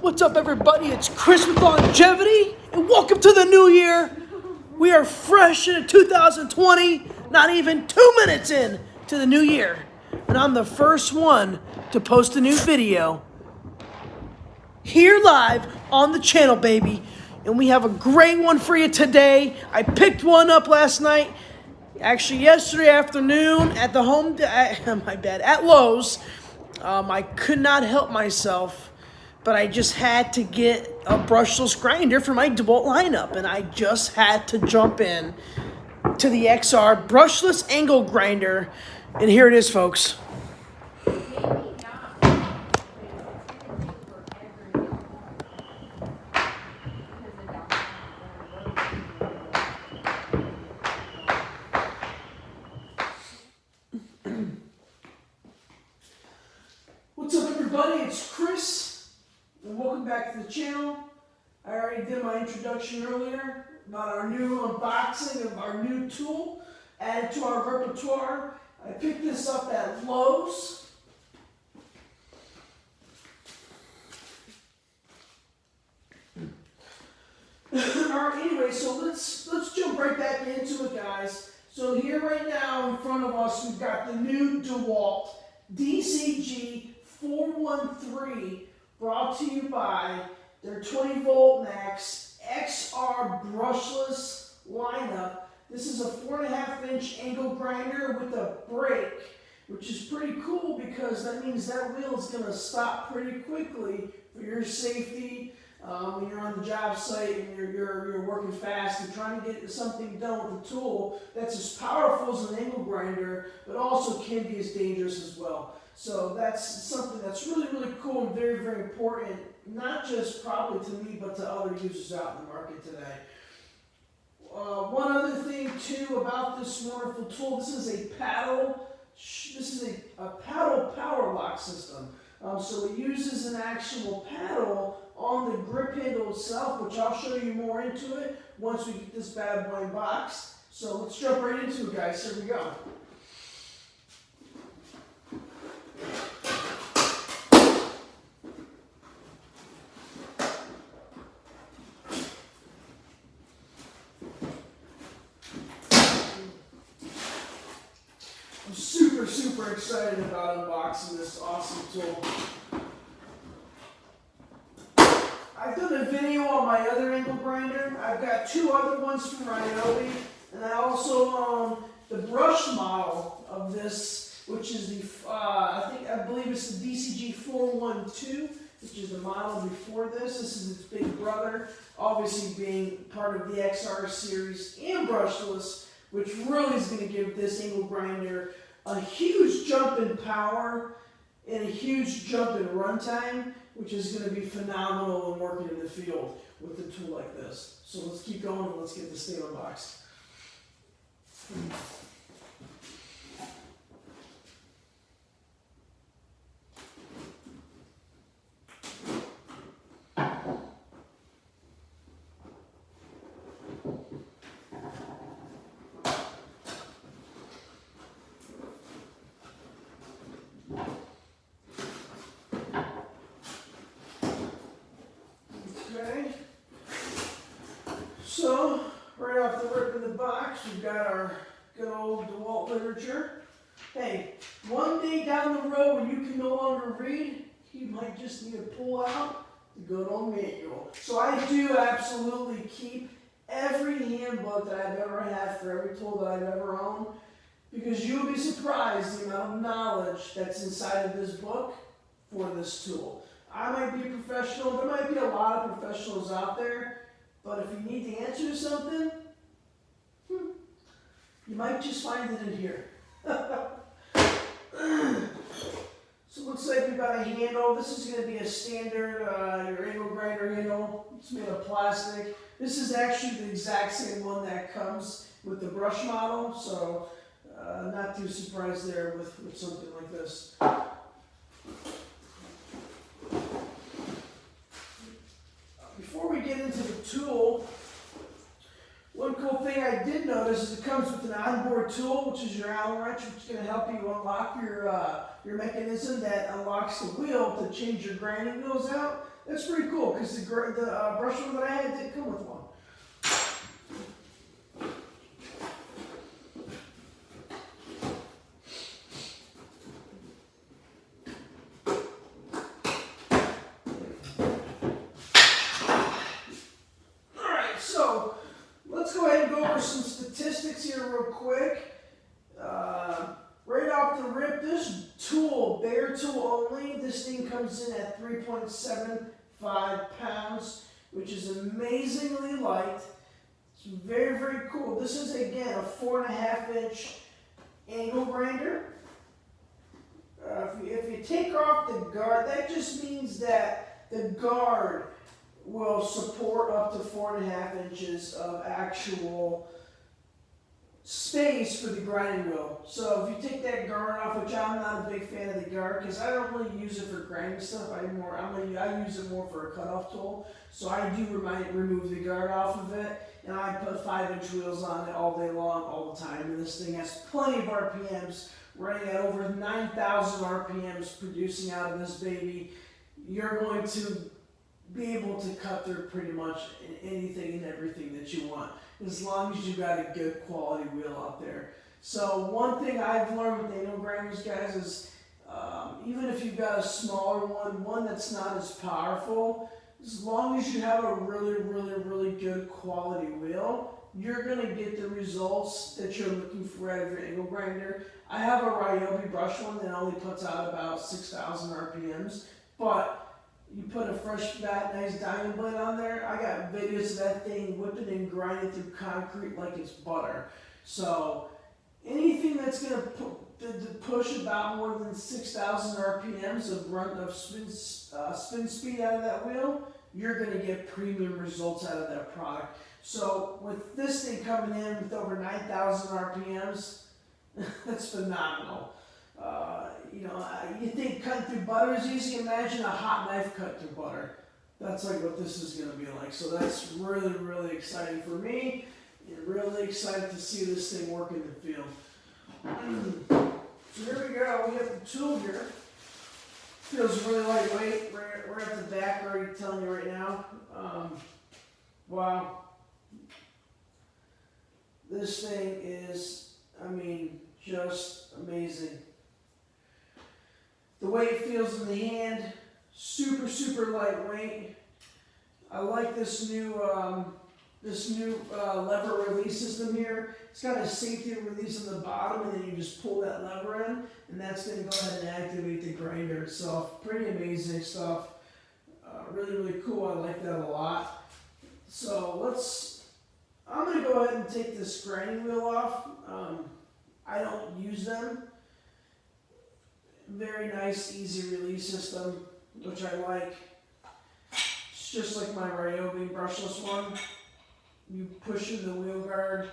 What's up, everybody? It's Chris with Longevity, and welcome to the new year. We are fresh in 2020, not even 2 minutes in to the new year, and I'm the first one to post a new video here live on the channel, baby. And we have a great one for you today. I picked one up last night, actually yesterday afternoon at the at Lowe's. I could not help myself, but I just had to get a brushless grinder for my Dewalt lineup, and I just had to jump in to the XR brushless angle grinder, and here it is, folks. What's up, everybody? It's Chris, and welcome back to the channel. I already did my introduction earlier about our new unboxing of our new tool added to our repertoire. I picked this up at Lowe's. Alright, anyway, so let's jump right back into it, guys. So here right now in front of us, we've got the new Dewalt DCG413, brought to you by their 20 volt max XR brushless lineup. This is a 4.5 inch angle grinder with a brake, which is pretty cool because that means that wheel is going to stop pretty quickly for your safety. When you're on the job site and you're working fast and trying to get something done with a tool that's as powerful as an angle grinder, but also can be as dangerous as well. So that's something that's really, really cool and very, very important, not just probably to me, but to other users out in the market today. One other thing too about this wonderful tool, this is a paddle power lock system. So it uses an actual paddle on the grip handle itself, which I'll show you more into it once we get this bad boy boxed. So let's jump right into it, guys. Here we go. I'm super excited about unboxing this awesome tool. I've done a video on my other angle grinder. I've got two other ones from Ryobi, and I also own the brush model of this, which is the I believe it's the DCG412, which is the model before this. This is its big brother, obviously being part of the XR series and brushless, which really is going to give this angle grinder a huge jump in power and a huge jump in runtime, which is going to be phenomenal when working in the field with a tool like this. So let's keep going and let's get this thing unboxed. Okay, so right off the rip in the box, we've got our good old Dewalt literature. Hey, one day down the road when you can no longer read, you might just need to pull out the good old manual. So I do absolutely keep every handbook that I've ever had for every tool that I've ever owned, because you'll be surprised the amount of knowledge that's inside of this book for this tool. I might be a professional, there might be a lot of professionals out there, but if you need the answer to something, you might just find it in here. So it looks like we've got a handle. This is going to be a standard your angle grinder handle. It's made of plastic. This is actually the exact same one that comes with the brush model, so not too surprised there with something like this. Before we get into the tool, one cool thing I did notice is it comes with an onboard tool, which is your Allen wrench, which is going to help you unlock your your mechanism that unlocks the wheel to change your grinding wheels out. That's pretty cool because the brush one that I had didn't come with one. Alright, so let's go ahead and go over some statistics here real quick. Right off the rip, this tool, bare tool only, this thing comes in at 3.75 pounds, which is amazingly light. It's very, very cool. This is, again, a 4.5-inch angle grinder. If you take off the guard, that just means that the guard will support up to 4.5 inches of actual space for the grinding wheel. So if you take that guard off, which I'm not a big fan of the guard because I don't really use it for grinding stuff. I use it more for a cutoff tool. So I do remove the guard off of it, and I put 5-inch wheels on it all day long, all the time. And this thing has plenty of RPMs, running at over 9,000 RPMs producing out of this baby. You're going to be able to cut through pretty much anything and everything that you want, as long as you got a good quality wheel out there. So one thing I've learned with angle grinders, guys, is even if you've got a smaller one that's not as powerful, as long as you have a really, really, really good quality wheel, you're going to get the results that you're looking for out of your angle grinder. I have a Ryobi brush one that only puts out about 6,000 RPMs, but you put a fresh, nice diamond blade on there. I got videos of that thing whipping and grinding through concrete like it's butter. So anything that's going to push about more than 6,000 RPMs of spin speed out of that wheel, you're going to get premium results out of that product. So with this thing coming in with over 9,000 RPMs, that's phenomenal. You think cutting through butter is easy? Imagine a hot knife cut through butter. That's like what this is going to be like. So that's really, really exciting for me. And really excited to see this thing work in the field. So here we go. We have the tool here. Feels really lightweight. We're at the back already telling you right now. Wow. This thing is, just amazing. The way it feels in the hand, super, super lightweight. I like this new lever release system here. It's got a safety release on the bottom, and then you just pull that lever in, and that's going to go ahead and activate the grinder itself. Pretty amazing stuff. Really, really cool. I like that a lot. So I'm going to go ahead and take this grinding wheel off. I don't use them. Very nice, easy release system, which I like. It's just like my Ryobi brushless one. You push in the wheel guard.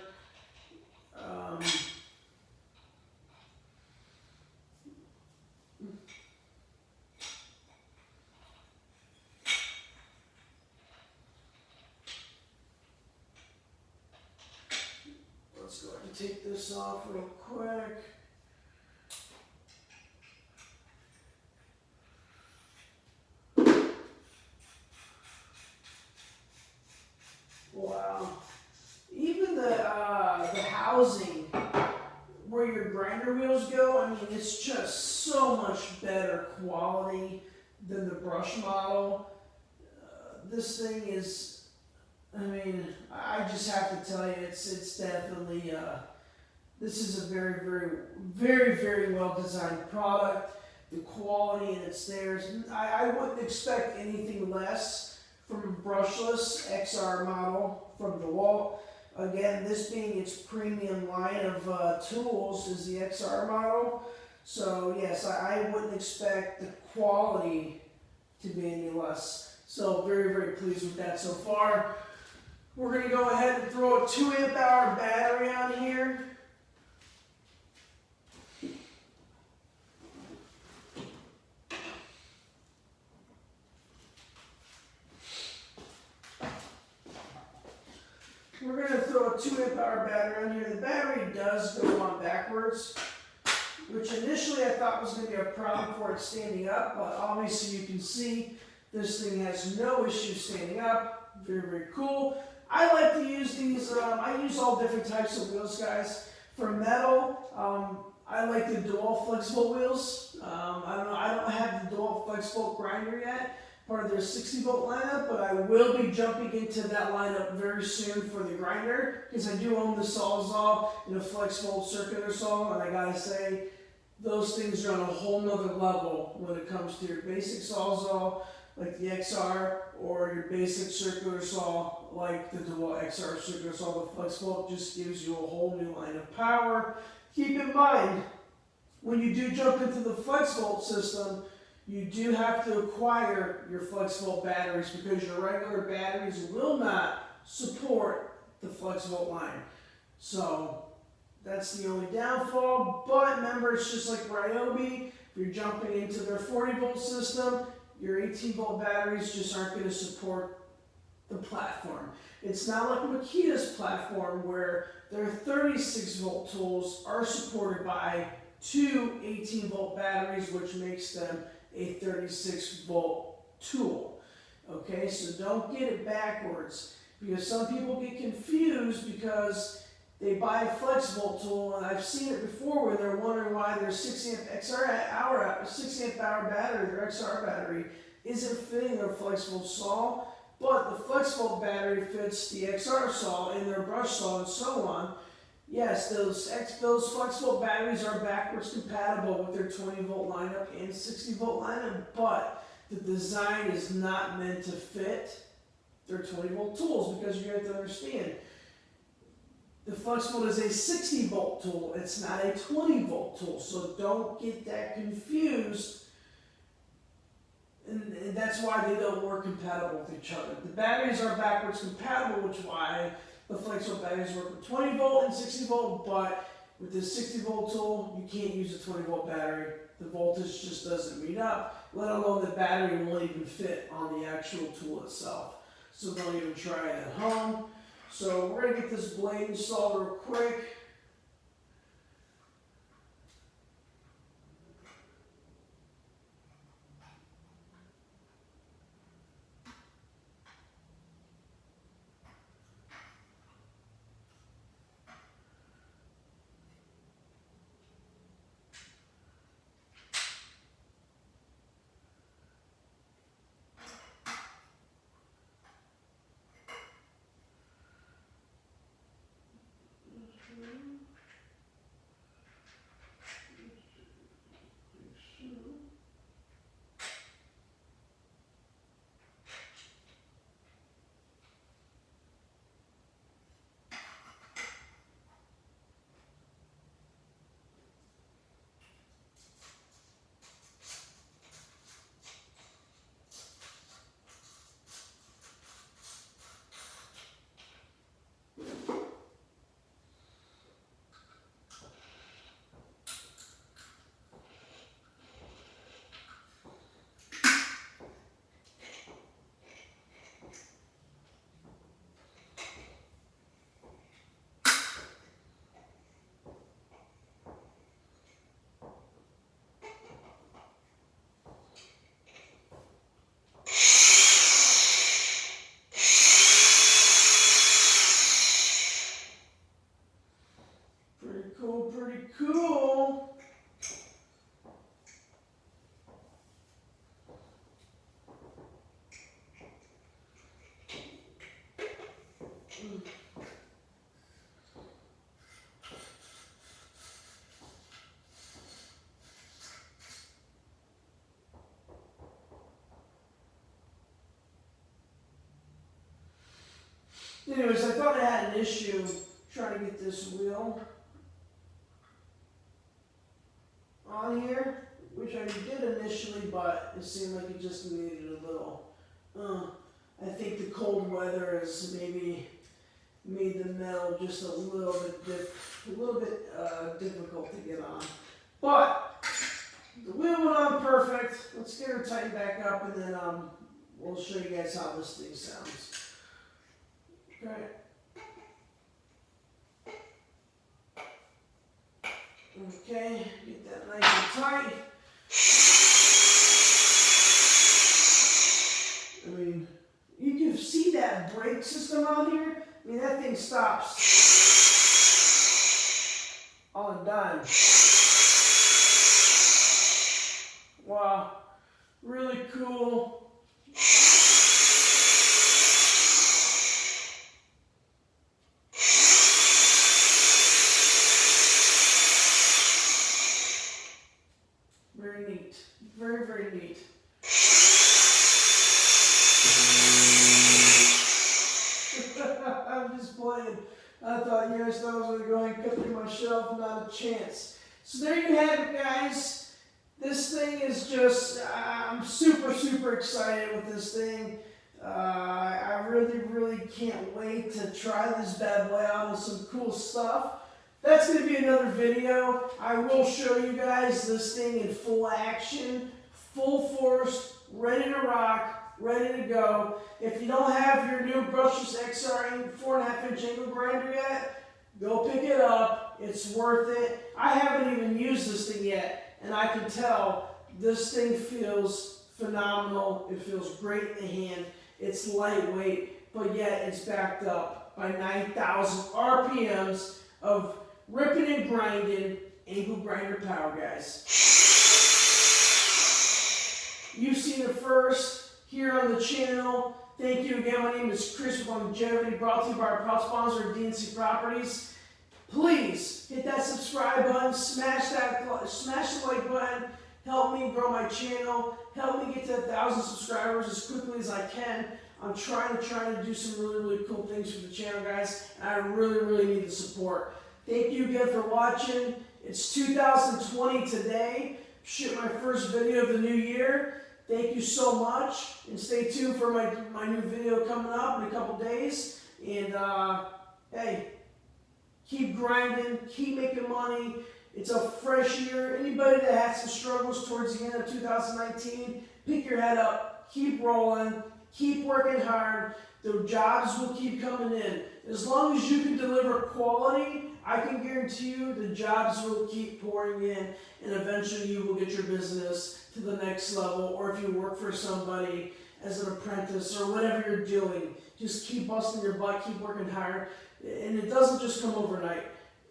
Let's go ahead and take this off real quick. Wow. Even the housing where your grinder wheels go, it's just so much better quality than the brush model. This thing is, I just have to tell you, it's definitely, this is a very, very, very, very well designed product. The quality and it's theirs. I wouldn't expect anything less from a brushless XR model from Dewalt. Again, this being its premium line of tools is the XR model. So yes, I wouldn't expect the quality to be any less. So very, very pleased with that so far. We're going to go ahead and throw a 2 amp hour battery on here. We're going to throw a 2 amp hour battery on here. The battery does go on backwards. which initially I thought was going to be a problem for it standing up, but obviously you can see this thing has no issue standing up. Very, very cool. I like to use these, I use all different types of wheels, guys. For metal, I like the Dewalt flexible wheels. I don't have the Dewalt flexible grinder yet, part of their 60 volt lineup, but I will be jumping into that lineup very soon for the grinder, because I do own the Sawzall and a flexible circular saw, and I gotta say, those things are on a whole nother level when it comes to your basic Sawzall, like the XR, or your basic circular saw, like the Dewalt XR circular saw. The flexible just gives you a whole new line of power. Keep in mind, when you do jump into the flexible system, you do have to acquire your flexible batteries, because your regular batteries will not support the flexible line. So that's the only downfall, but remember, it's just like Ryobi. If you're jumping into their 40 volt system, your 18 volt batteries just aren't going to support the platform. It's not like Makita's platform, where their 36 volt tools are supported by two 18 volt batteries, which makes them a 36 volt tool. Okay, so don't get it backwards, because some people get confused because they buy a flexible tool, and I've seen it before where they're wondering why their 6 amp hour battery, their XR battery, isn't fitting their flexible saw, but the flexible battery fits the XR saw and their brush saw and so on. Yes, those flexible batteries are backwards compatible with their 20 volt lineup and 60 volt lineup, but the design is not meant to fit their 20 volt tools, because you have to understand, the flexible is a 60 volt tool, it's not a 20 volt tool, so don't get that confused. And that's why they don't work compatible with each other. The batteries are backwards compatible, which is why the flexible batteries work with 20 volt and 60 volt, but with this 60 volt tool, you can't use a 20 volt battery. The voltage just doesn't meet up, let alone the battery won't even fit on the actual tool itself. So don't even try it at home. So we're gonna get this blade installed real quick. Pretty cool. Anyways, I thought I had an issue trying to get this wheel on here, which I did initially, but it seemed like it just needed a little, I think the cold weather has maybe made the metal just a little bit difficult to get on. But the wheel went on perfect. Let's get her tightened back up, and then we'll show you guys how this thing sounds. Okay. Okay, get that nice and tight. I mean, you can see that brake system on here. I mean, that thing stops on a dime. Wow, really cool. Very neat. Very, very neat. I'm just playing. I thought you guys thought I was going to go ahead and cut through my shelf. Not a chance. So there you have it, guys. This thing is just, I'm super, super excited with this thing. I really, really can't wait to try this bad boy out with some cool stuff. That's going to be another video. I will show you guys this thing in full action, full force, ready to rock, ready to go. If you don't have your new Brushless XR 4.5-inch angle grinder yet, go pick it up. It's worth it. I haven't even used this thing yet, and I can tell this thing feels phenomenal. It feels great in the hand. It's lightweight, but yet it's backed up by 9,000 RPMs of ripping and grinding angle grinder power, guys. You've seen it first here on the channel. Thank you again. My name is Chris with Longevity, brought to you by our proud sponsor, DNC Properties. Please hit that subscribe button, smash the like button. Help me grow my channel. Help me get to 1,000 subscribers as quickly as I can. I'm trying to do some really, really cool things for the channel, guys. And I really, really need the support. Thank you again for watching. It's 2020 today. Shoot my first video of the new year. Thank you so much. And stay tuned for my new video coming up in a couple days. And hey, keep grinding, keep making money. It's a fresh year. Anybody that had some struggles towards the end of 2019, pick your head up, keep rolling, keep working hard. The jobs will keep coming in. As long as you can deliver quality, I can guarantee you the jobs will keep pouring in, and eventually you will get your business to the next level. Or if you work for somebody as an apprentice or whatever you're doing, just keep busting your butt, keep working hard. And it doesn't just come overnight.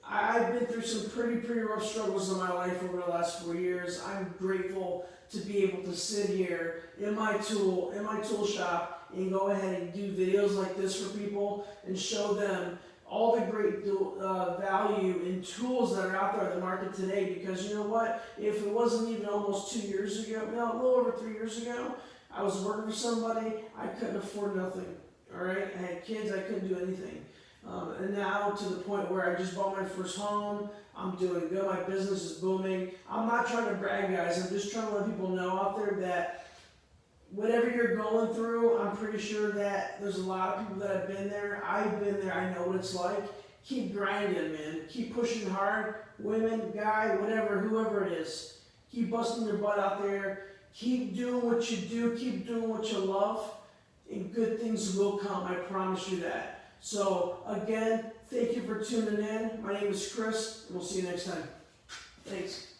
I've been through some pretty rough struggles in my life over the last 4 years. I'm grateful to be able to sit here in my tool shop and go ahead and do videos like this for people and show them all the great value in tools that are out there in the market today. Because you know what? If it wasn't even almost 2 years ago, no, a little over 3 years ago, I was working for somebody, I couldn't afford nothing. All right, I had kids, I couldn't do anything. And now to the point where I just bought my first home, I'm doing good, my business is booming. I'm not trying to brag, guys, I'm just trying to let people know out there that whatever you're going through, I'm pretty sure that there's a lot of people that have been there. I've been there, I know what it's like. Keep grinding, man. Keep pushing hard. Women, guy, whatever, whoever it is. Keep busting your butt out there. Keep doing what you do. Keep doing what you love. And good things will come, I promise you that. So, again, thank you for tuning in. My name is Chris, and we'll see you next time. Thanks.